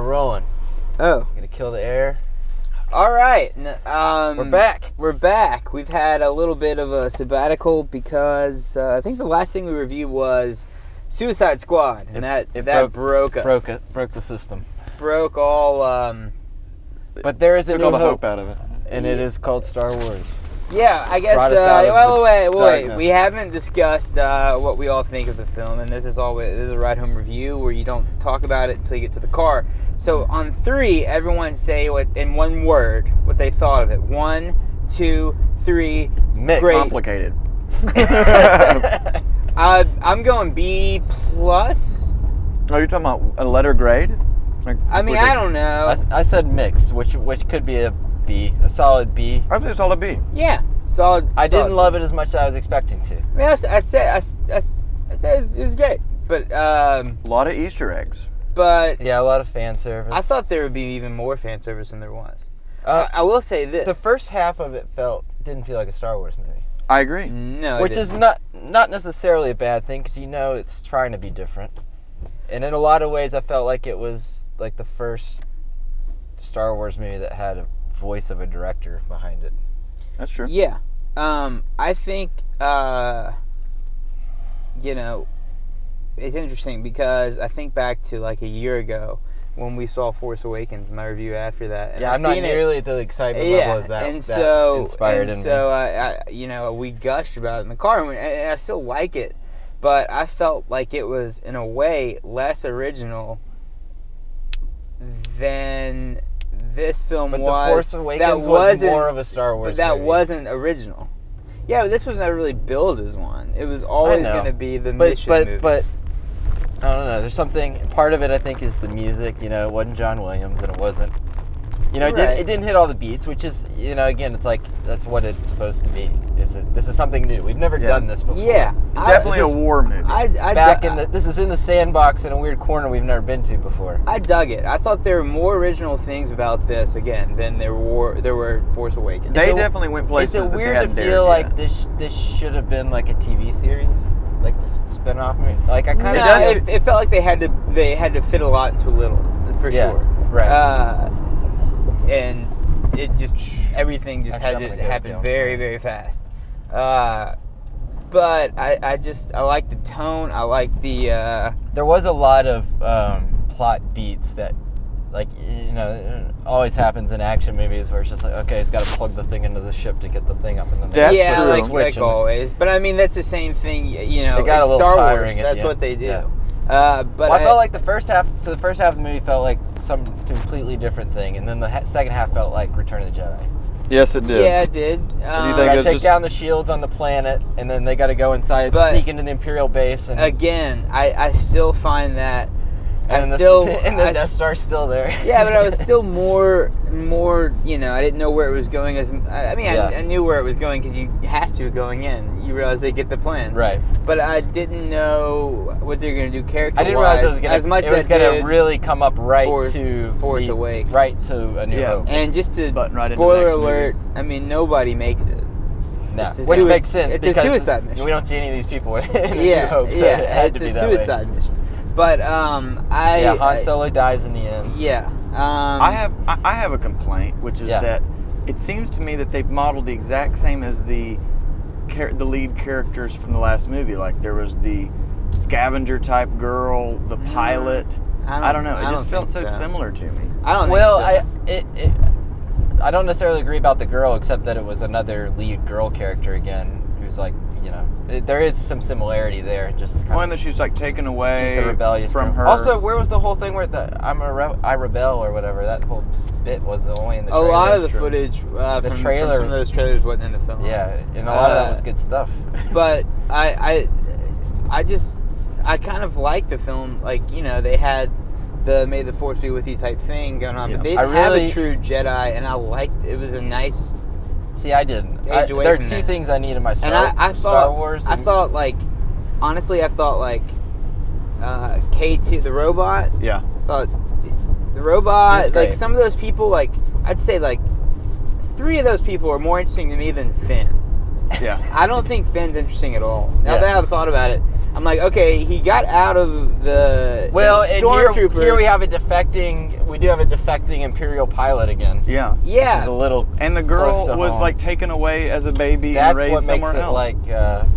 we're rolling. Oh. Gonna kill the air. All right. We're back. We're back. We've had a little bit of a sabbatical because I think the last thing we reviewed was Suicide Squad, and that broke us. Broke the system. Broke all. But there is a Took new all the hope, hope out of it. and it is called Star Wars. Yeah, I guess. Brought us out of Wait. darkness. We haven't discussed what we all think of the film, and this is a ride home review where you don't talk about it until you get to the car. So on 3, everyone say in one word what they thought of it. 1, 2, 3. Mixed. Great. Complicated. I'm going B+. Oh, you're talking about a letter grade? I mean, I don't know. I said mixed, which could be a B, a solid B. I think it's all a B. Yeah, solid. I solid. didn't love it as much as I was expecting to. I mean, I said it was great, but A lot of Easter eggs. Yeah, a lot of fan service. I thought there would be even more fan service than there was. Uh, I will say this: the first half of it didn't feel like a Star Wars movie, I agree. no, which is not necessarily a bad thing because it's trying to be different. And in a lot of ways, I felt like it was like the first Star Wars movie that had a voice of a director behind it. That's true. Yeah, I think it's interesting because I think back to like a year ago when we saw Force Awakens, my review after that. And Yeah, I've I'm not seen nearly at the excitement level as that. Inspired in me. We gushed about it in the car, and I still like it, but I felt like it was in a way less original than this film But was. The Force Awakens was more of a Star Wars But that movie. wasn't original. Yeah, but this was never really billed as one. It was always going to be the mission movie. But I don't know. There's something. Part of it, I think, is the music. It wasn't John Williams, and it wasn't. It didn't hit all the beats, which is, again, it's like that's what it's supposed to be. This is something new. We've never done this before. Yeah, Definitely a war movie. This is in the sandbox in a weird corner we've never been to before. I dug it. I thought there were more original things about this again than there were Force Awakens. They definitely went places Is it that they weird hadn't to dared feel like yet. this should have been like a TV series, like the spinoff movie? Like I kind of it felt like they had to fit a lot into a little, for sure. Right. And it just everything just had to happen very, very fast. But I like the tone. I like the. There was a lot of plot beats that, always happens in action movies where it's just like, okay, he's got to plug the thing into the ship to get the thing up, and then That's true. like always. But I mean, that's the same thing. It got a it's little Star tiring Wars. at That's the what end. they do. Yeah. But I felt like the first half of the movie felt like some completely different thing, and then the second half felt like Return of the Jedi. Yes, it did. Yeah, it did. you think Got to it's take just- down the shields on the planet, and then they got to go inside, sneak into the Imperial base, and again, I still find that. and the Death Star's still there. Yeah, but I was still more. I didn't know where it was going. I knew where it was going because you have to going in. You realize they get the plans, Right. But I didn't know what they're going to do character-wise. I didn't realize as much it was as going to really come up right to Force Awakens. right to A New Hope. And just to Button right into the spoiler next alert, I mean nobody makes it. No, It's a which makes sense. It's a because suicide mission. We don't see any of these people in A New Hope, so it had it's to be a that way. suicide mission. But Han Solo dies in the end. Yeah. I have a complaint, which is that it seems to me that they've modeled the exact same as the lead characters from the last movie. Like there was the scavenger type girl, the pilot. I don't know. It just felt so similar to me. I don't. Well, think so. I don't necessarily agree about the girl, except that it was another lead girl character again, who's like, there is some similarity there. Just kind One that she's like taken away she's the rebellious from girl. her. Also, where was the whole thing where I rebel or whatever? That whole bit was only in the trailer. A lot of the footage from some of those trailers wasn't in the film. Yeah, and a lot of that was good stuff. But I kind of liked the film. Like, they had the "May the Force be with you" type thing going on, but they didn't have a true Jedi, and I liked it. Was a nice. See, I didn't. There are two things I need in my Star Wars. I thought honestly, K2, the robot. Yeah. I thought the robot, great. some of those people, I'd say 3 of those people are more interesting to me than Finn. Yeah. I don't think Finn's interesting at all. Now that I've thought about it, I'm like, okay, he got out of the stormtroopers. Here we have we do have a defecting Imperial pilot again. Yeah. Yeah. Which is a little And the girl was like taken away as a baby and raised somewhere else. That's what makes it like,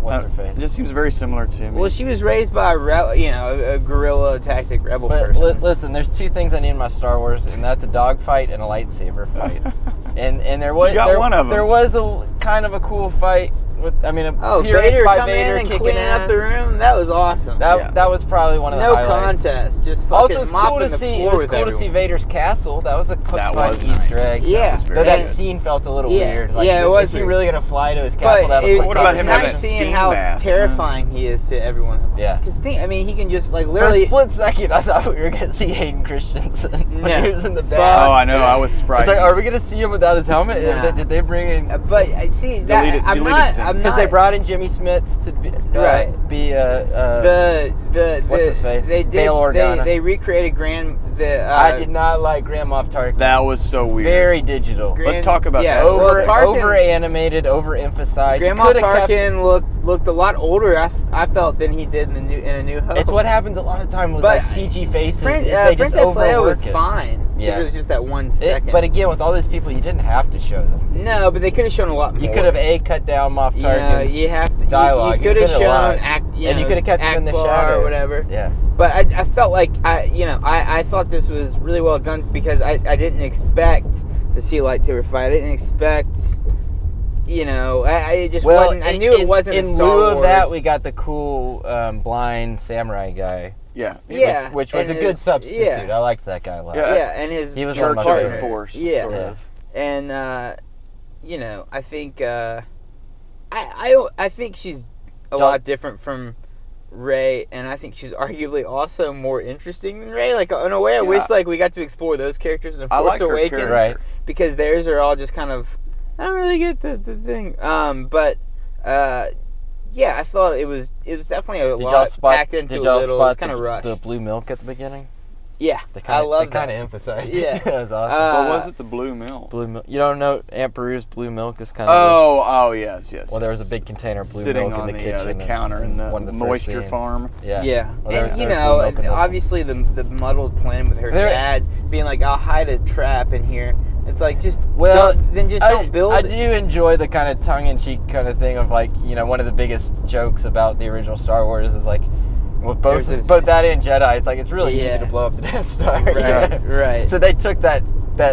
what's her face? It just seems very similar to me. Well, she was raised by a guerrilla tactic rebel person. Listen, there's two things I need in my Star Wars, and that's a dogfight and a lightsaber fight. and there was one of them. There was a kind of a cool fight with Vader coming in and cleaning up the room. That was awesome. That was probably one of the highlights. Contest, just fucking also, mopping the floor. It was cool to see Vader's castle. That was a quick fun Easter egg. Yeah, that scene felt a little weird. Like, it was. Is he really gonna fly to his castle? What about him having nice seeing how terrifying he is to everyone else. Yeah, because he can just like literally. For a split second, I thought we were gonna see Hayden Christensen when he was in the bag. Oh, I know. I was frightened. It's like, are we gonna see him without his helmet? Yeah. Did they bring in? But see, that I'm not because they brought in Jimmy Smits to be what's his face? Bail Organa. They recreated I did not like Grand Moff Tarkin. That was so weird. Very digital. Let's talk about that. Over animated, over emphasized. Grand Moff Tarkin looked a lot older. I felt than he did in A New Hope. It's what happens a lot of time with like CG faces. Princess Leia was fine. Yeah. It was just that 1 second. But again, with all these people, you didn't have to show them. No, but they could have shown a lot more. You could have cut down Moff Tarkin's you have to dialogue. You could have shown and you could have kept him in the shadow or whatever. Yeah. But I felt like I thought this was really well done because I didn't expect to see a lightsaber fight. I didn't expect. I just wasn't. I knew it wasn't. In lieu of that, we got the cool blind samurai guy. Yeah. Which was a good substitute. I liked that guy a lot. Yeah, and he was Church partner. of the Force. Yeah. Sort of. And I think I think she's a lot different from Rey, and I think she's arguably also more interesting than Rey. Like in a way, I wish like we got to explore those characters in Force Awakens, right? Because theirs are all just kind of I don't really get the thing. Yeah, I thought it was definitely a lot packed into a little. It was kind of rushed. The blue milk at the beginning. Yeah, I love that. They kind of emphasized. Yeah, that was awesome. What was it? The blue milk. Blue milk. You don't know Aunt Beru's blue milk is kind of. Oh, yes. Well, there was a big container of blue sitting milk on in the kitchen, the counter in the moisture farm. Yeah. Yeah, well, and obviously the muddled plan with her dad being like, "I'll hide a trap in here." It's like don't build. I do enjoy the kind of tongue-in-cheek kind of thing of like one of the biggest jokes about the original Star Wars is like. With both that and Jedi, it's like it's really easy to blow up the Death Star. Right. So they took that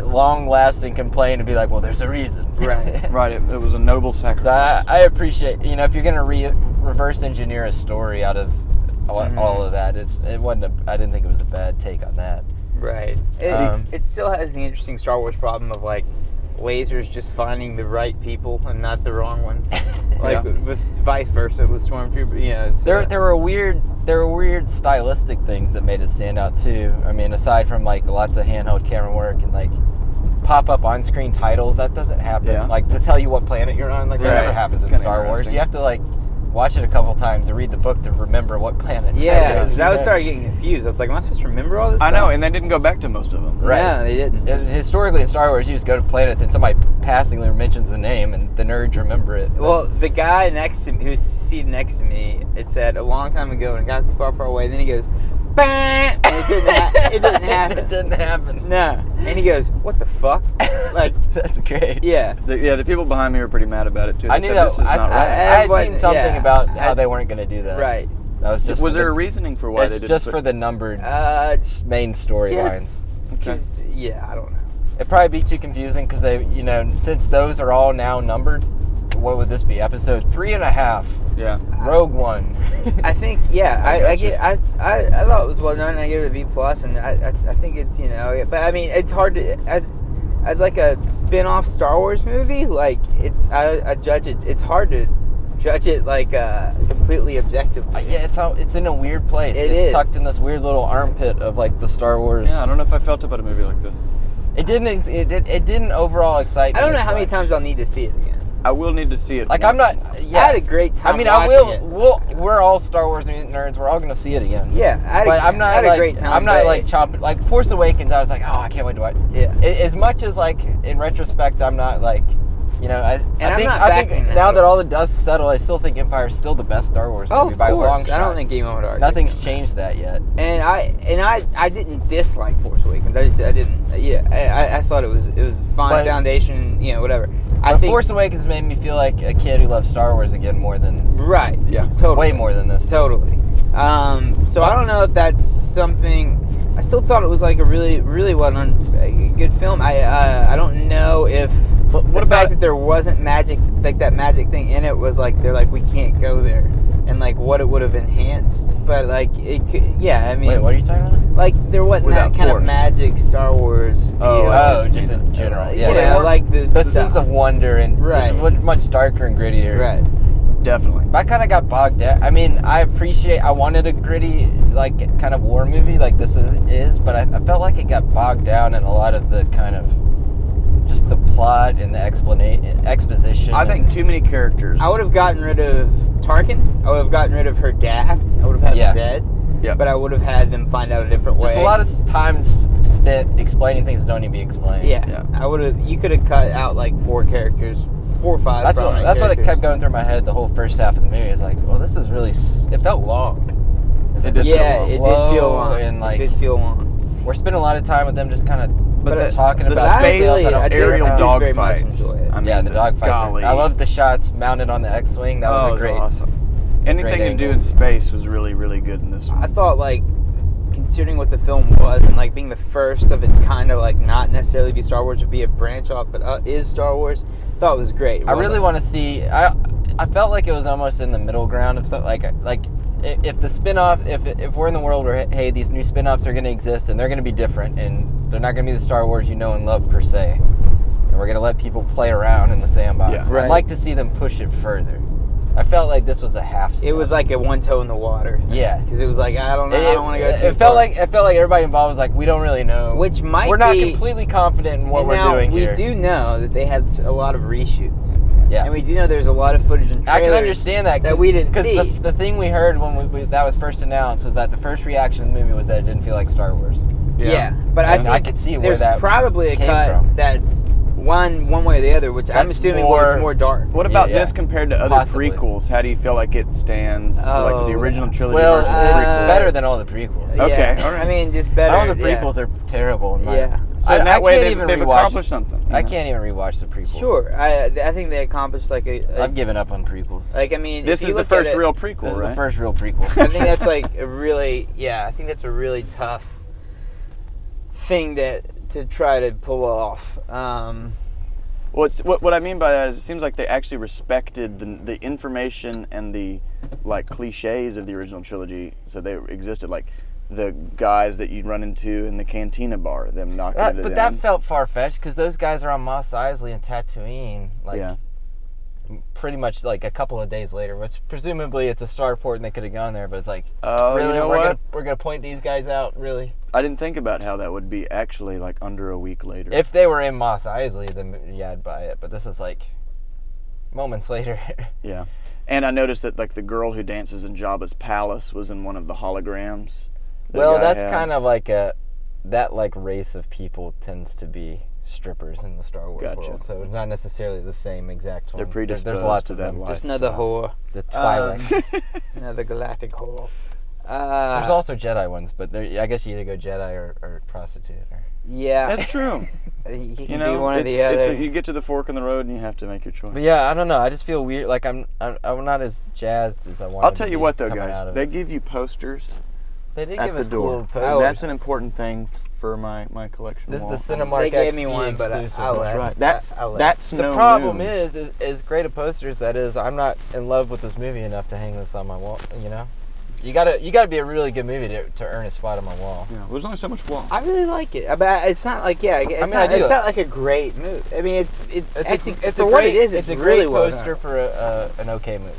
long-lasting complaint and be like, well, there's a reason. Right. Right. It was a noble sacrifice. So I appreciate, if you're gonna reverse engineer a story out of all of that, it wasn't. I didn't think it was a bad take on that. Right. It still has the interesting Star Wars problem of like lasers just finding the right people and not the wrong ones. Like with vice versa with Stormtrooper. There were weird stylistic things that made it stand out too. I mean, aside from like lots of handheld camera work and like pop up on screen titles, that doesn't happen. Yeah. Like to tell you what planet you're on, like that never happens in Star Wars. You have to like watch it a couple times to read the book to remember what planet. Yeah, because I started getting confused. I was like, am I supposed to remember all this? I know, and they didn't go back to most of them. Right. Yeah, they didn't. Historically in Star Wars, you just go to planets and somebody passingly mentions the name, and the nerds remember it. Well, the guy next to me, who's seated next to me, it said a long time ago, and it got so far away. And then he goes, "Bang!" And it didn't happen. It didn't happen. No. And he goes, "What the fuck?" Like that's great. Yeah. The people behind me were pretty mad about it too. They I knew said, that. This is not right. I had seen something about how they weren't going to do that. Right. That was just. Was there a reasoning for why they didn't? Just for the numbered main storylines. Yeah, I don't know. It'd probably be too confusing because they, since those are all now numbered, what would this be? Episode 3.5. Yeah. Rogue One. I think, I thought it was well done. I gave it a B+, and I think it's, but I mean, it's hard to as like a spin-off Star Wars movie. Like I judge it. It's hard to judge it like completely objectively. Yeah, it's in a weird place. It's tucked in this weird little armpit of like the Star Wars. Yeah, I don't know if I felt about a movie like this. It didn't overall excite me. I don't know how many times I'll need to see it again. I will need to see it. Like once. I'm not. Yeah. I had a great time. I mean, watching it. We're all Star Wars nerds. We're all gonna see it again. Yeah, I had a great time. I'm not like chomping. Like Force Awakens, I was like, oh, I can't wait to watch. Yeah. As much as like in retrospect, I'm not like You know, I backing think that now at that all. all the dust settled, I still think Empire is still the best Star Wars movie Of by a long course. shot. I don't think anyone would argue. Nothing's changed that yet. And I didn't dislike Force Awakens. I didn't. Yeah, I thought it was a fine But- foundation. You know, whatever. I But think Force Awakens made me feel like a kid who loves Star Wars again more than right. Yeah. Totally. way more than this. Totally. So I don't know if that's something. I still thought it was like a really, really well done, a good film. I don't know if But what the about- fact that there wasn't magic, like that magic thing in it, was like they're like we can't go there, and like what it would have enhanced. But like it could, yeah. I mean, Wait, what are you talking about? like there wasn't Without that kind Force. of magic Star Wars feel. Oh, I see Oh, what you just mean. in general. You Yeah, know, like the sense of wonder and Right. it's much darker and grittier. right. Definitely. But I kind of got bogged down. I mean, I wanted a gritty, like, kind of war movie like this is, but I felt like it got bogged down in a lot of the kind of, just the plot and the exposition. I think too many characters. I would have gotten rid of Tarkin. I would have gotten rid of her dad. I would have had Yeah. him dead. Yeah. But I would have had them find out a different way. Just a lot of time spent explaining things that don't need to be explained. Yeah. Yeah. I would have. You could have cut out like 4 characters, 4 or 5. That's what characters. kept going through my head the whole first half of the movie. It's like, well, this is really. It felt long. It did Yeah, it did slow feel long. And like, it did feel long. we're spending a lot of time with them just kind of But talking the about space details I don't care aerial about. very much dogfights. enjoy it. I mean, Yeah, the dogfights. Golly. I love the shots mounted on the X-wing. That was a great. awesome. Anything great to do angle. in space was really, really good in this one. I thought like, considering what the film was and like being the first of its kind of like not necessarily be Star Wars, but be a branch off, but is Star Wars. Thought it was great. I really want to see. I felt like it was almost in the middle ground of stuff. Like if the spin-off, if we're in the world where hey, these new spin-offs are going to exist and they're going to be different and they're not going to be the Star Wars you know and love per se, and we're going to let people play around in the sandbox. Yeah. Right. I'd like to see them push it further. I felt like this was a half step. It was like a one toe in the water. Yeah. Because it was like I don't know. I don't want to go too It felt like everybody involved was like, we don't really know. Which might we're not be- completely confident in what and we're now doing we here. do know that they had a lot of reshoots. Yeah. And we do know there's a lot of footage and I trailers. can understand that that we didn't see. Because the thing we heard when that was first announced was that the first reaction to the movie was that it didn't feel like Star Wars. Yeah. But I And think I could see where there's that probably a came cut from. that's one way or the other, which I'm That's assuming more- was more dark. What about Yeah. this compared to other Possibly. prequels? How do you feel like it stands, like Oh, the original trilogy Well, versus it's the prequels? better than all the prequels. Okay, Yeah. all right. I mean, just better. All the yeah. prequels are terrible. In my, Yeah. So in I that way, can't they've, even they've rewatch- accomplished something. you I know? can't even rewatch the prequels. Sure. I think they accomplished like a I've given up on prequels. like I mean This if you is the look at first it, real This prequel, is right? the first real prequel. I think that's like a really I think that's a really tough thing to try to pull off. What I mean by that is it seems like they actually respected the information and the like cliches of the original trilogy, so they existed like the guys that you'd run into in the cantina bar, them knocking into But them. that felt far-fetched because those guys are on Mos Eisley and Tatooine. Like, yeah. pretty much like a couple of days later, which presumably it's a starport and they could have gone there, but it's like, Oh, really, you know we're what? gonna point these guys out, really? I didn't think about how that would be actually like under a week later. If they were in Mos Eisley, then yeah, I'd buy it. But this is like moments later. Yeah. And I noticed that like the girl who dances in Jabba's palace was in one of the holograms. Well, that's kind of like that like race of people tends to be strippers in the Star Wars Gotcha. world, so it's not necessarily the same exact They're one. predisposed There's lots to of that them. life. Just another whore. The Twilight. Another galactic whore. There's also Jedi ones, but I guess you either go Jedi or prostitute. Or... Yeah. That's true. You can You know, do one or the it's- other. you get to the fork in the road and you have to make your choice. But yeah, I don't know. I just feel weird. Like I'm not as jazzed as I want. I'll tell you what though, guys. They give you posters They did at give the us door. cool posters. That's an important thing for my collection. This is wall. the Cinemark They gave XD me one, but exclusive. I'll That's let- right. That's I'll let- that's The no problem new. is as great of posters that is, I'm not in love with this movie enough to hang this on my wall. You know, you gotta be a really good movie to earn a spot on my wall. Yeah, there's only so much wall. I really like it, but it's not like it's I do. it's not like a great movie. I mean, it's actually it's for a what great, it is. It's a really great well poster done. for an okay movie.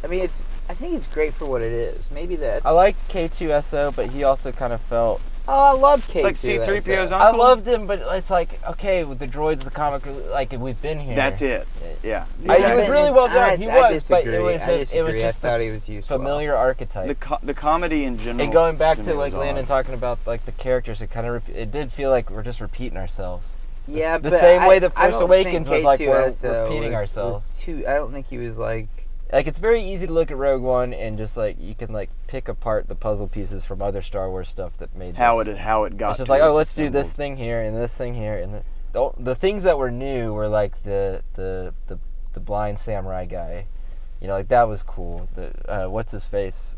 I mean, I think it's great for what it is. Maybe that. I like K2SO, but he also kind of felt. Oh, I love K2. Like C-3PO's I uncle. loved him, but it's like okay with the droids, the comic, like we've been here. That's it. Yeah. He was really well done. He was, but disagree. it was I just, it was disagree. just I thought this he was useful. familiar archetype. The comedy in general. And going back me to like was Landon odd. talking about like the characters, it kind of it did feel like we're just repeating ourselves. Yeah, the but same way I that Force don't Awakens think was like we're K2SO repeating ourselves. Was I don't think he was like. Like, it's very easy to look at Rogue One and just like you can like pick apart the puzzle pieces from other Star Wars stuff that made how it got. It's just to like, its oh, let's assembled. do this thing here and this thing here, and the things that were new were like the blind samurai guy, you know, like that was cool. The what's his face?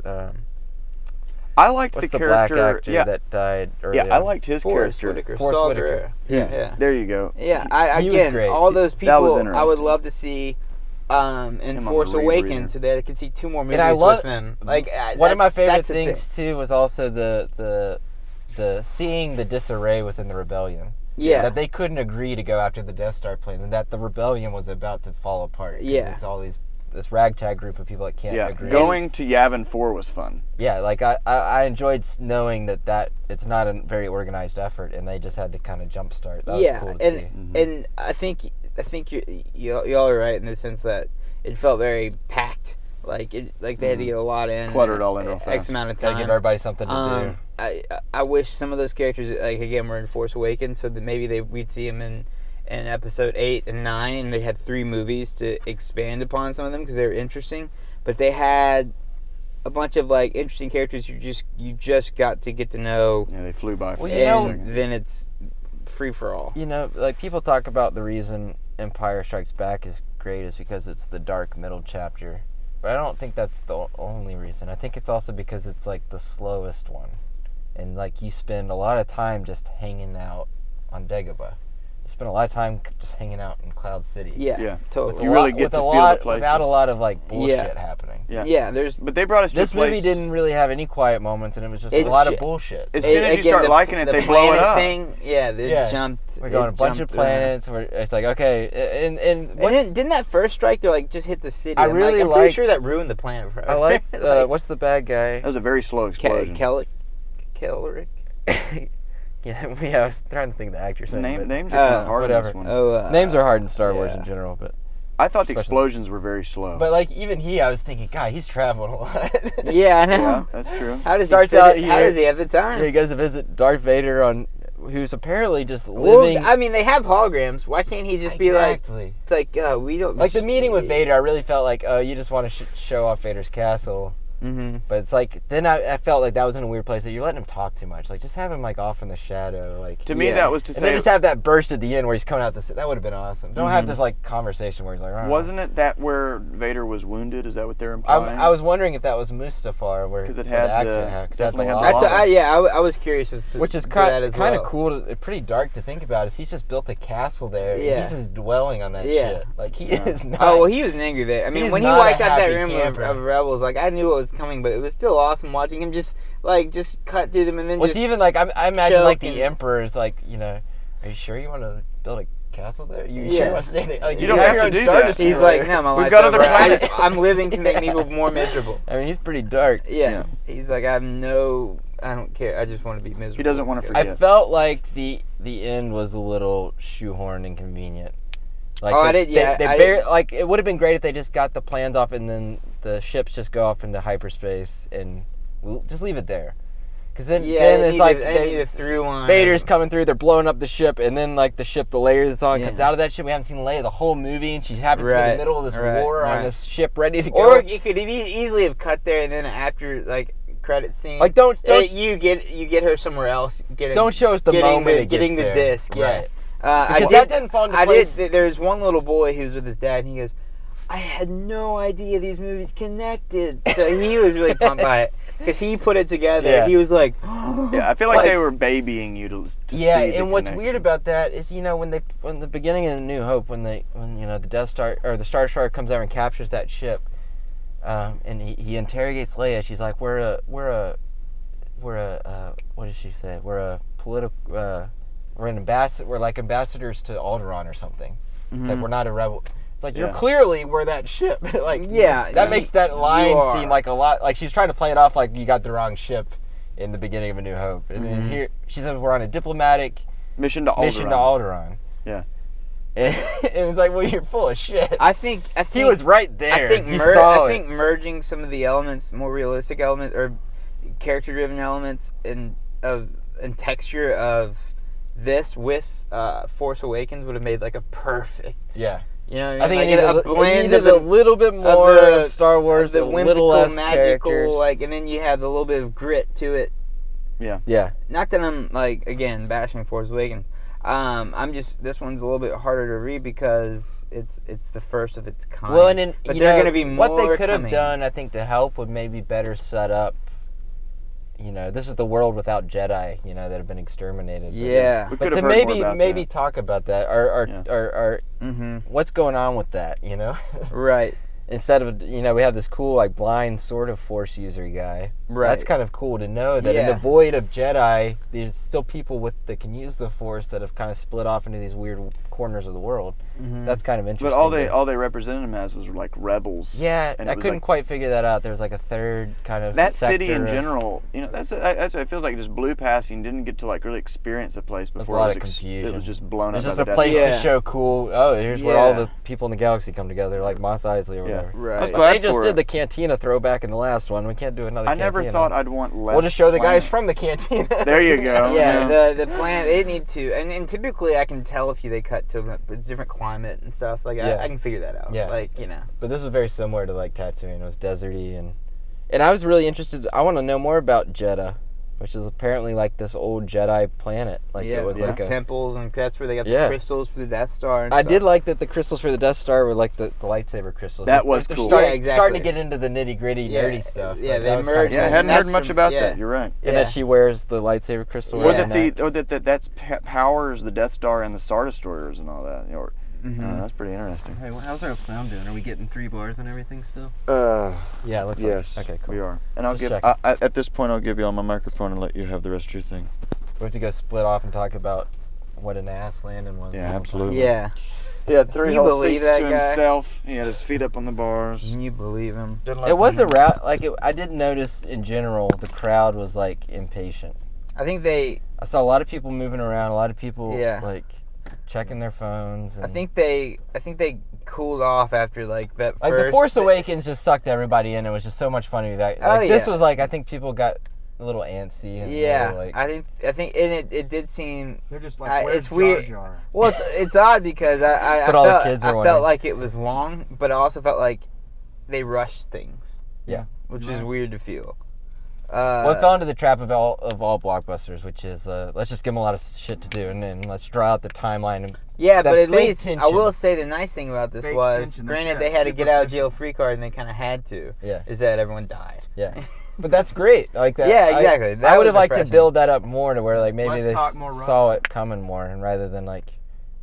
I liked What's the the black character. actor yeah, that died early yeah, I on? liked his Forrest character. Whitaker. Forrest Saw Whitaker. Gerrera. Yeah. There you go. Yeah, He was again, great. all those That people was I would interesting. love to see in Him on Force the Awakens, rebreather. so that I could see 2 more movies And I love with them. Like one of my favorite that's the things thing. too was also the seeing the disarray within the rebellion. Yeah. That they couldn't agree to go after the Death Star plans, and that the rebellion was about to fall apart. 'cause Yeah. it's all this ragtag group of people that can't Yeah, agree. going to Yavin 4 was fun. Yeah, like I enjoyed knowing that it's not a very organized effort, and they just had to kind of jumpstart. That was cool to see. and I think y'all are right in the sense that it felt very packed. Like they had to get a lot in. Cluttered all in real X fast. amount of Gotta time. give everybody something to do. I wish some of those characters, like again, were in Force Awakens, so that maybe we'd see them in Episode 8 and 9, and they had 3 movies to expand upon some of them because they were interesting. But they had a bunch of like interesting characters you just got to get to know. Yeah, they flew by. Well, for you a know- second. Then it's free for all. You know, like people talk about the reason Empire Strikes Back is great is because it's the dark middle chapter. But I don't think that's the only reason. I think it's also because it's like the slowest one. And like you spend a lot of time just hanging out on Dagobah. You spend a lot of time just hanging out in Cloud City. Yeah, totally. You really get to feel the places. Without a lot of like bullshit Yeah. happening. Yeah, there's But they brought us to This a place. movie didn't really have any quiet moments, and it was just It- a lot of bullshit. As soon as you again, start the- liking it, the they blow it planet up. thing, they Yeah. jumped. We're going it a bunch of jumped around. planets. Where it's like, okay, and what, And then, didn't that first strike though, like just hit the city? I I'm really I'm pretty liked- sure that ruined the planet forever. I like Like, what's the bad guy? That was a very slow explosion. Kellrick. Yeah, I was trying to think of the actor's name. but Names are kind of hard in whatever. this one. Names are hard in Star Wars yeah. in general, but I thought the especially- explosions were very slow. but like even I was thinking, God, he's traveling a lot. Yeah, I know. yeah, that's true. How does Starts he fit out it? How here. does he have the time? He goes to visit Darth Vader who's apparently just Well, living. I mean, they have holograms. Why can't he just be like, Exactly. it's like, we don't. Like the meeting with Vader, I really felt like, oh, you just want to show off Vader's castle. Mm-hmm. But it's like, then I felt like that was in a weird place. That you're letting him talk too much. Like, just have him like off in the shadow. Like To me, Yeah. that was to and then say. just have that burst at the end where he's coming out. That would have been awesome. Don't have this like conversation where he's like, "Rah." Wasn't it that where Vader was wounded? Is that what they're implying? I was wondering if that was Mustafar, where 'Cause it where had the accent the- had, 'cause it had the definitely had the lava. lava. I was curious as to Which is to kind that as of well. cool, pretty dark to think about. Is he's just built a castle there? Yeah. And he's just dwelling on that Yeah. shit. Like he is not. Oh well, he was an angry there. I mean, He's when he not a wiped out that happy room camper. of rebels, like I knew what was coming, but it was still awesome watching him just cut through them and then What's just. even like I imagine like choke the and- Emperor is like, you know, are you sure you want to build a castle there? You Yeah. sure want to stay there? Like, You don't have have your to own do Star that. Destroyer. He's like, no, my We've life's got other over. planets. I'm living to make me more miserable. I mean, he's pretty dark. Yeah. He's like, I don't care. I just want to be miserable. He doesn't want to I forget. felt like the end was a little shoehorned and convenient. Like Oh, I did- yeah, I did. like it would have been great if they just got the plans off and then the ships just go off into hyperspace and we'll just leave it there. Because then it's like they threw on Vader's coming through, they're blowing up the ship, and then like the ship, the layer that's on, comes Yeah. out of that ship. We haven't seen Leia the whole movie, and she happens to be in Right, the middle of this right, war on right. this ship ready to go. Or you could easily have cut there and then after like credit scene, Like, don't- you get her somewhere else. Don't show us the moment it gets getting the there. disc. Yeah, Right. I Because did. that didn't fall into place. There's one little boy who's with his dad, and he goes, "I had no idea these movies connected." So he was really pumped by it because he put it together. Yeah. He was like, Yeah, I feel like they were babying you to Yeah, see the and what's connection. weird about that is, you know, when the beginning of A New Hope, when you know the Death Star or the Star Destroyer comes over and captures that ship, and he interrogates Leia. She's like, we're a what does she say? We're a political we're an ambassador. We're like ambassadors to Alderaan or something. It's like we're not a rebel. It's like Yeah. we're that ship. Like Yeah, that you- makes that line you are. seem like a lot. Like she's trying to play it off like you got the wrong ship in the beginning of A New Hope, and then here she says we're on a diplomatic mission to Alderaan. Alderaan. Yeah. And it's like, well, you're full of shit. I think he was right there. I think He saw I it. think merging some of the elements, more realistic elements or character-driven elements, and texture of this with Force Awakens would have made like a perfect. Yeah. You know what I I mean? think Like it needed a little bit more of Star Wars, the a whimsical, little less magical, characters. like, and then you have the little bit of grit to it. Yeah. Yeah. Not that I'm like again bashing Force Awakens. I'm just this one's a little bit harder to read because it's the first of its kind. Well, and then, but you there are know, going to be more what they could have coming. done, I think, to help would maybe better set up. You know, this is the world without Jedi. You know, that have been exterminated. Yeah. We But could to have heard more maybe about maybe that. talk about that, or Mm-hmm. what's going on with that? You know, Right. instead of, you know, we have this cool like blind sort of Force user guy. Right. That's kind of cool to know that in Yeah. the void of Jedi, there's still people that can use the Force that have kind of split off into these weird corners of the world. Mm-hmm. That's kind of interesting. But all they represented him as was like rebels. Yeah, and I it was couldn't like, quite figure that out. There was like a third kind of that city in sector of- general. You know, that's it feels like just blew past. You didn't get to like really experience the place There's a before lot it of was confusion. it was just blown It's up. just by a the place Death Yeah. to show cool. Oh, here's where all Yeah. the people in the galaxy come together, like Mos Eisley or whatever. Right. I was But glad they just for did it. the cantina throwback in the last one. We can't do another. I never cantina. thought I'd want less. We'll just show the guys planets. from the cantina. There you go. Yeah, the plan they need to, and typically I can tell if they cut to a different climate and stuff. Like Yeah. I can figure that out. Yeah. Like, you know. But this was very similar to like Tatooine. It was deserty and I was really interested. I want to know more about Jeddah, which is apparently like this old Jedi planet. Like yeah, it was with like a. temples, and that's where they got Yeah. the crystals for the Death Star. And I stuff. did like that the crystals for the Death Star were like the lightsaber crystals. That They're was starting- cool. Starting, Yeah, exactly. starting to get into the nitty gritty, Yeah, nerdy stuff. yeah, Like, they that was merged kinda Yeah, I And cool. hadn't that's heard much from- about yeah. that. You're right. And Yeah. that she wears the lightsaber crystal. Yeah. around her neck. That's powers the Death Star and the Star Destroyers and all that. You know, Mhm. that's pretty interesting. Hey, how's our sound doing? Are we getting 3 bars and everything still? Yeah, it looks Yes. like. Okay, cool. We are. And I'll Just give. checking. At this point, I'll give you all my microphone and let you have the rest of your thing. We have to go split off and talk about what an ass Landon was. Yeah, absolutely. Yeah. He had 3 Can you whole believe seats that to guy? himself. He had his feet up on the bars. Can you believe him? It was a route. I did notice in general the crowd was like impatient. I think they. I saw a lot of people moving around. A lot of people Yeah. like checking their phones. And, I think they cooled off after like that. like first, the Force Awakens just sucked everybody in. It was just so much fun to be back. Oh, Like, this yeah. was like I think people got a little antsy. And Yeah, they were, like, I think, and it did seem. They're just like, where's it's weird. Jar Jar? Well, it's odd because I But all the felt kids are I wondering. felt like it was long, but I also felt like they rushed things. Yeah. which is weird to feel. Well, it fell into the trap of all blockbusters, which is let's just give them a lot of shit to do, and then let's draw out the timeline. And Yeah, that but at fake least tension. I will say the nice thing about this Fake was, tension, granted that's they had to super get out of jail efficient. free card and they kind of had to. Yeah. Is that everyone died? Yeah, but that's great. Like that. Yeah, exactly. That I would was have liked to refreshing. build that up more to where like maybe Let's they talk more saw Rogue. it coming more, and rather than like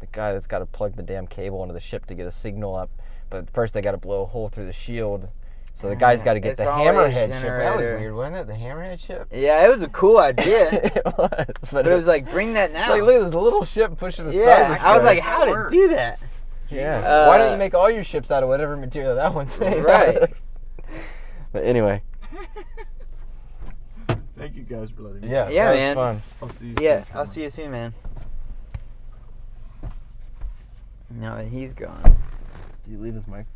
the guy that's got to plug the damn cable into the ship to get a signal up, but first they got to blow a hole through the shield. So the guy's got to get It's the always hammerhead ship. That was generator. weird, wasn't it? The hammerhead ship. Yeah, it was a cool idea, It was, but it was like, bring that now. it's like, look at this little ship pushing the Yeah, stars. I was astray. like, how did it do that? Yeah. Why don't you make all your ships out of whatever material that one's made? Right. out of? But anyway, Thank you guys for letting me. yeah, Yeah, that man. was fun. I'll see you Yeah, soon. I'll see you soon, man. Now that he's gone. Did you leave his mic?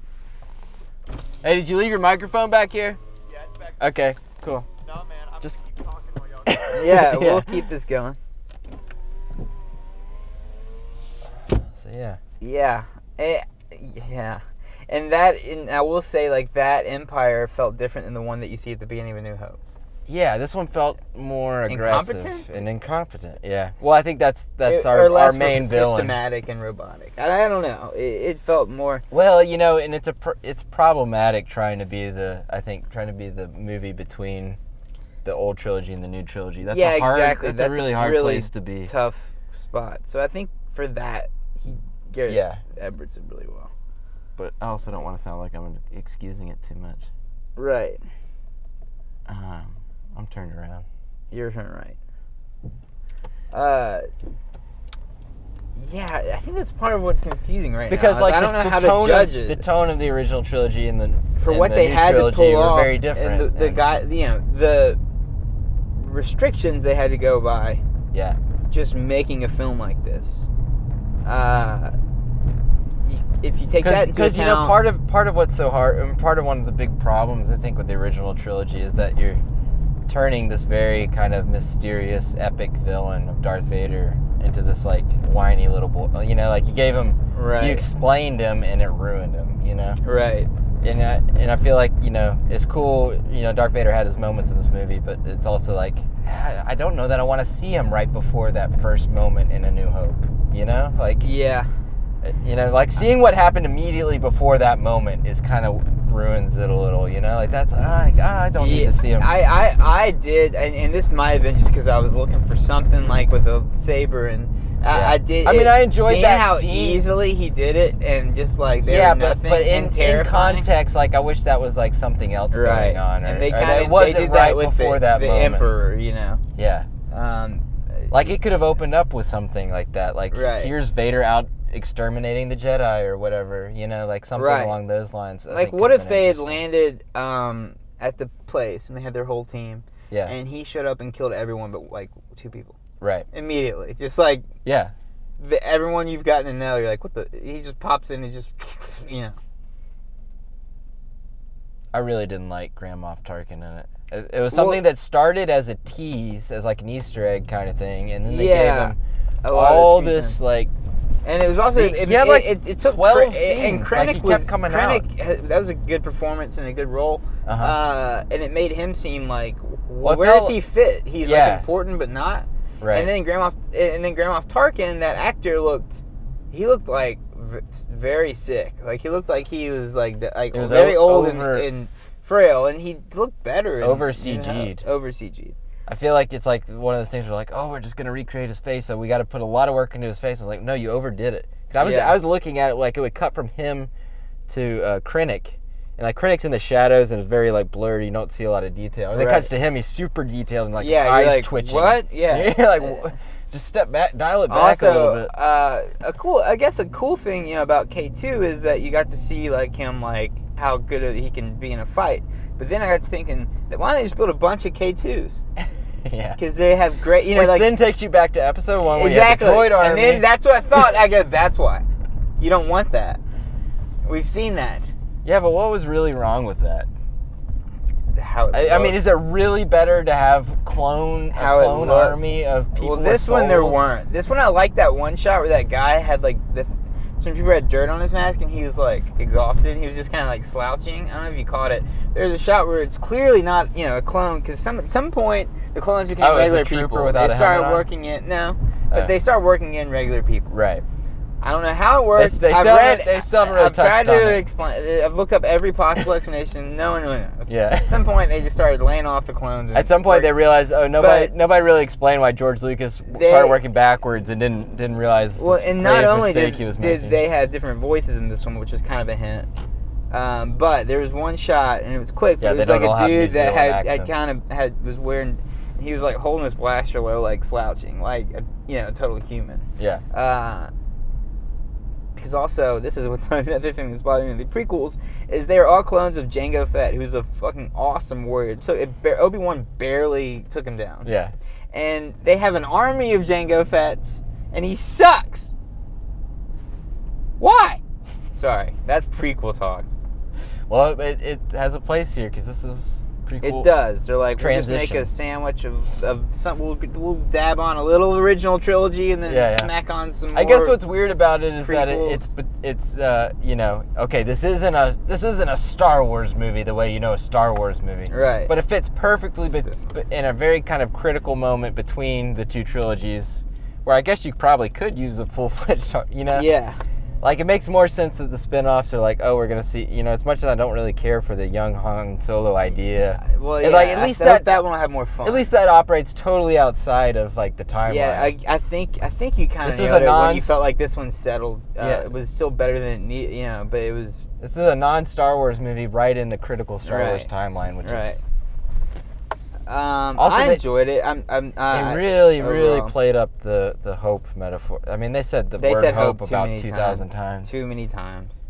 Hey, did you leave your microphone back here? Yeah, it's back. Okay, cool. No, man. I'm Just- just keep talking while y'all. Yeah, Yeah. we'll keep this going. So yeah. Yeah. Yeah. And I will say, like, that Empire felt different than the one that you see at the beginning of A New Hope. Yeah, this one felt more aggressive Incompetent? and incompetent. Yeah. Well, I think that's Or our less main villain. systematic and robotic. I don't know. It felt more. Well, you know, and it's problematic trying to be the movie between the old trilogy and the new trilogy. That's Yeah, a hard, exactly. That's That's a really a hard really place to be. Tough spot. So I think for that, Gareth Yeah. Edwards did really well. But I also don't want to sound like I'm excusing it too much. Right. I'm turned around. You're right. Yeah, I think that's part of what's confusing right Because now. like I don't know the how tone to judge of, it. the tone of the original trilogy and For and what the they new had to trilogy pull were off, very different. and the and- guy, the restrictions they had to go by, Yeah. just making a film like this. If you take that into account, you know part of what's so hard, and part of one of the big problems I think with the original trilogy is that you're turning this very kind of mysterious epic villain of Darth Vader into this like whiny little boy. You know, like you gave him, Right. you explained him, and it ruined him. You know. Right. And I feel like, you know, it's cool, you know, Darth Vader had his moments in this movie, but it's also like, I don't know that I want to see him right before that first moment in A New Hope, you know? Like, Yeah. you know, like seeing what happened immediately before that moment is kind of ruins it a little, you know? Like that's, I don't need to see him. I did, and this might have been just because I was looking for something like with a saber, and I did. I mean, I enjoyed seeing that how scene. easily he did it, and just like there Yeah, was but nothing in terrifying. context, like I wish that was like something else Right. going on, or, and they or kind that it of wasn't they did right that with before that the moment. Emperor, you know. Yeah. Um, Like it could have opened up with something like that. Like Right. here's Vader out exterminating the Jedi or whatever, you know, like something Right. along those lines. I like, think what could've if been they had interesting. landed at the place and they had their whole team, Yeah. and he showed up and killed everyone but like 2 people Right. immediately, just like Yeah. everyone you've gotten to know. You're like, what the? He just pops in and just, you know. I really didn't like Grand Moff Tarkin in it. It was something that started as a tease, as like an Easter egg kind of thing, and then they gave him a lot of all screen this time. like. And it was also He had, like, it took 12 and scenes, Krennic like, he was kept coming Krennic. That was a good performance and a good role. Uh-huh. And it made him seem like, Well, it where does felt- he fit? He's Yeah. like important but not. Right. And then Grand Moff Tarkin, that actor looked like very sick. Like he looked like he was like He was very old over- and frail, and he looked better. Over you know, CG'd. Over CG'd. I feel like it's like one of those things where like, oh, we're just gonna recreate his face, so we got to put a lot of work into his face. I was like, no, you overdid it. 'Cause I was looking at it like it would cut from him to Krennic, and like Krennic's in the shadows and it's very like blurry. You don't see a lot of detail. And then it cuts to him, he's super detailed and like his you're eyes like, twitching. what? Yeah. You're like, just step back, dial it back a little bit. a cool thing, you know, about K2 is that you got to see like him, like how good he can be in a fight. But then I got to thinking that why don't they just build a bunch of K2s? Yeah. Because they have great, you know, Which like then takes you back to episode 1 where exactly. you have the droid army. And then that's what I thought. I go, that's why you don't want that. We've seen that. Yeah, but what was really wrong with that? How it I mean, looked. is it really better to have a clone looked. army of people? Well, with this one there souls? weren't. This one I like that one shot where that guy had like some people had dirt on his mask and he was like exhausted. He was just kind of like slouching. I don't know if you caught it. There's a shot where it's clearly not, you know, a clone, because at some point the clones became Oh, it was a regular trooper people. without They a started helmet on? working in but they start working in regular people. Right. I don't know how it works. They I've still read. haven't- they still haven't really I've tried touched on to it. explain. I've looked up every possible explanation. No one really knows. Yeah. At some point, they just started laying off the clones. and At some point, they realized, oh, nobody But- nobody really explained why George Lucas started working backwards and didn't realize. Well, this and not grave only mistake he was did making. they have different voices in this one, which was kind of a hint. But there was one shot, and it was quick. Yeah, But it was they like don't all a have dude New that Zealand was wearing. He was like holding his blaster low, like slouching, like a total human. Yeah. Because also, this is what another thing that's bothering me. The prequels is they're all clones of Jango Fett, who's a fucking awesome warrior. So Obi-Wan barely took him down. Yeah. And they have an army of Jango Fetts, and he sucks. Why? Sorry, that's prequel talk. Well, it has a place here because this is prequel. It does. They're like, we'll just make Transition. a sandwich of some. We'll dab on a little original trilogy and then Yeah. smack on some more. I guess what's weird about it is that prequels. it's you know, okay, this isn't a Star Wars movie the way you know a Star Wars movie, Right. But it fits perfectly, It's but in a very kind of critical moment between the two trilogies, where I guess you probably could use a full-fledged, you know, Yeah. Like, it makes more sense that the spin-offs are like, oh, we're going to see, you know, as much as I don't really care for the young Han Solo idea. Well, and, yeah. like, at least that one will have more fun. At least that operates totally outside of, like, the timeline. Yeah, I think you kind of This is nailed a it when non- you felt like this one settled. Yeah. It was still better than it needed, you know, but it was This is a non-Star Wars movie right in the critical Star Wars Right. timeline, which right. is... Also, I enjoyed it. They really overall. played up the hope metaphor. I mean, they said the They word said hope hope too about many 2,000 times. Too many times.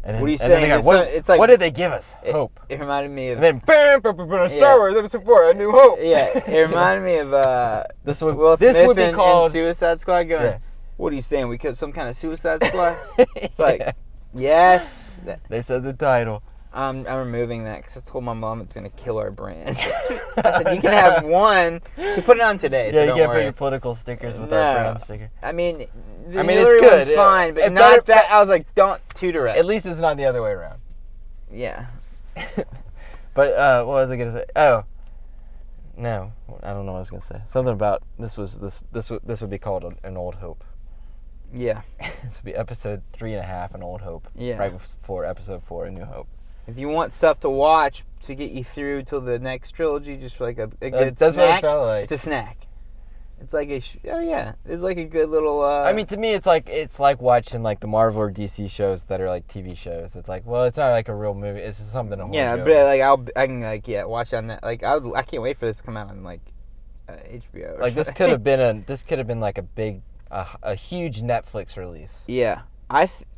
And then, What are you and then saying? they go, It's like- what did they give us? Hope. It reminded me of. And then, bam, bam, bam, bam, Star Yeah. Wars Episode 4, A New Hope. Yeah, it reminded me of This would, Will this Smith would be in called... Suicide Squad going, Yeah. what are you saying? We killed some kind of Suicide Squad? It's Yeah. like, yes. They said the title. I'm removing that because I told my mom it's gonna kill our brand. I said you can have one. She put it on today, so Yeah, you don't can't put worry. your political stickers with No. our brand sticker. I mean, the I mean, Hillary it's good. one's fine, but It not better- that. I was like, don't tutor it. At least it's not the other way around. Yeah. But what was I gonna say? Oh, no, I don't know what I was gonna say. Something about this would be called an Old Hope. Yeah. This would be episode 3.5, an Old Hope. Yeah. Right before episode 4, a New Hope. If you want stuff to watch to get you through till the next trilogy, just for like a good That's snack. what it felt like. It's a snack. It's like it's like a good little. I mean, to me, it's like watching like the Marvel or DC shows that are like TV shows. It's like, well, it's not like a real movie. It's just something to hold yeah, you but over. like I can like watch on that. Like I can't wait for this to come out on like HBO. Or Like this something. could have been like a huge Netflix release. Yeah,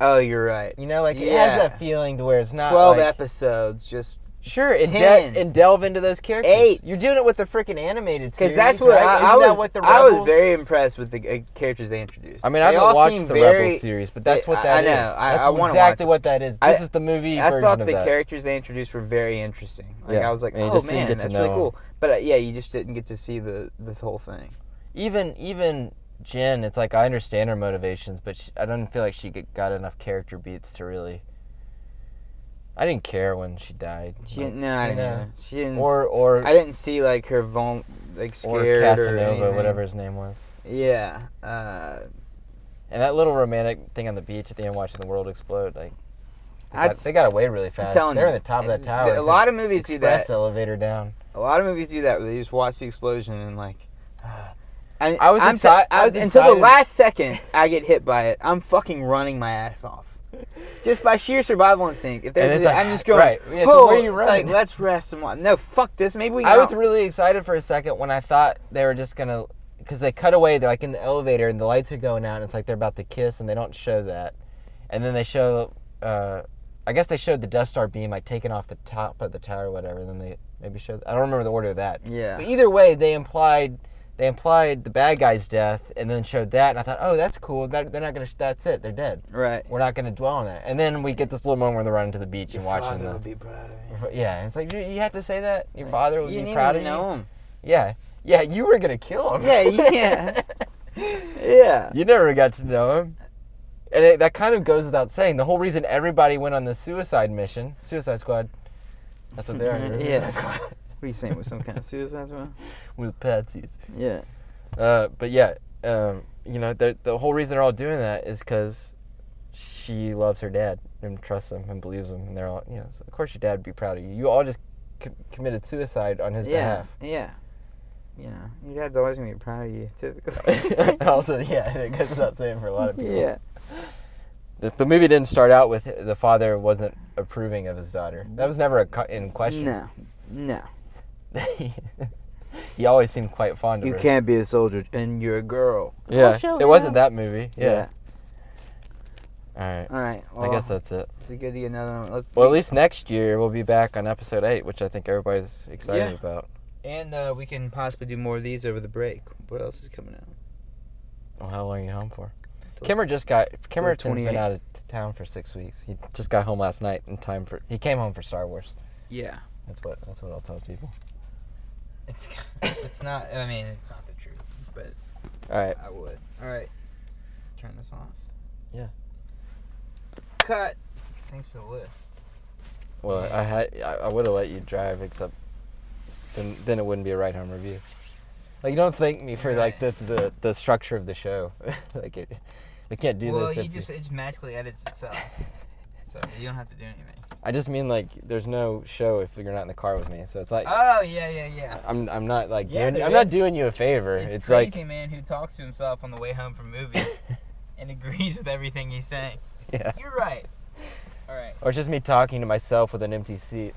you're right. You know, like it Yeah. has that feeling to where it's not 12 like, episodes, just Sure, and, 10. delve into those characters. 8. You're doing it with the freaking animated series, because that's what right? I Isn't that was. what the I was Rebels- very impressed with the characters they introduced. I mean, I They haven't all watched seem the very- Rebels series, but that's what that I is. know. That's I wanna exactly watch it. what that is. This is the movie I version thought of the that. characters they introduced were very interesting. Like Yeah. I was like, And you oh just didn't man, get to that's know really 'em. cool. But yeah, you just didn't get to see the whole thing. Even Jen, it's like I understand her motivations, but I don't feel like she got enough character beats to really. I didn't care when she died. She didn't. No, I didn't. Yeah. Either. She didn't. Or I didn't see like her like or scared Casanova, anything. whatever his name was. Yeah. And that little romantic thing on the beach at the end, watching the world explode, like I'd they got away really fast. telling They're you, in the top of that tower. a lot of movies do Express that. elevator down. A lot of movies do that where they just watch the explosion and like. And I was excited. until the last second I get hit by it. I'm fucking running my ass off, just by sheer survival instinct. If And there's, it's like, I'm just going. right. Yeah, so oh, where are you it's like running? let's rest and watch. No, fuck this. Maybe we. I was can- really excited for a second when I thought they were just gonna, because they cut away. They're like in the elevator and the lights are going out, and it's like they're about to kiss, and they don't show that, and then they show. I guess they showed the Death Star beam like taking off the top of the tower, or whatever. And then they maybe showed. I don't remember the order of that. Yeah. But either way, they implied the bad guy's death, and then showed that, and I thought, oh, that's cool. They're not gonna. That's it. They're dead. Right. We're not gonna dwell on that. And then we get this little moment where they're running to the beach and watching Father the. would be proud of you. Yeah, it's like you have to say that. Your father would You be didn't proud even of you. know him. Yeah, you were gonna kill him. Yeah. Yeah. You never got to know him, and that kind of goes without saying. The whole reason everybody went on the Suicide Squad. That's what they are. Yeah. Suicide Squad. What are you saying? With some kind of suicide squad? With patsies. Yeah. But yeah, the whole reason they're all doing that is because she loves her dad and trusts him and believes him, and they're all, so of course your dad would be proud of you. You all just committed suicide on his behalf. Yeah. Your dad's always gonna be proud of you, typically. Also, yeah, it goes without saying for a lot of people. Yeah. The movie didn't start out with the father wasn't approving of his daughter. That was never in question. No. He always seemed quite fond of You her. can't be a soldier and you're a girl. Yeah, show it her wasn't out. that movie. Yeah. All right. All right. I Well, guess that's it. it's a good to get another one. Well, at least next year we'll be back on episode 8, which I think everybody's excited about. And we can possibly do more of these over the break. What else is coming out? Oh, how long are you home for? Till- Kimmerton's been 28th. out of town for 6 weeks. He just got home last night in time for. He came home for Star Wars. Yeah. That's what I'll tell people. It's not. I mean, it's not the truth, but All right. I would. All right. Turn this off. Yeah. Cut. Thanks for the lift. Well, I would have let you drive, except then it wouldn't be a ride home review. Like, you don't thank me for like the structure of the show. We can't do this. It just magically edits itself, so you don't have to do anything. I just mean like there's no show if you're not in the car with me. So it's like Oh yeah. I'm not like Yeah, doing, there I'm not is. doing you a favor. It's crazy crazy man who talks to himself on the way home from movies and agrees with everything he's saying. Yeah. You're right. All right. Or it's just me talking to myself with an empty seat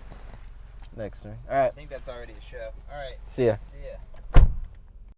next to me. All right. I think that's already a show. All right. See ya. See ya.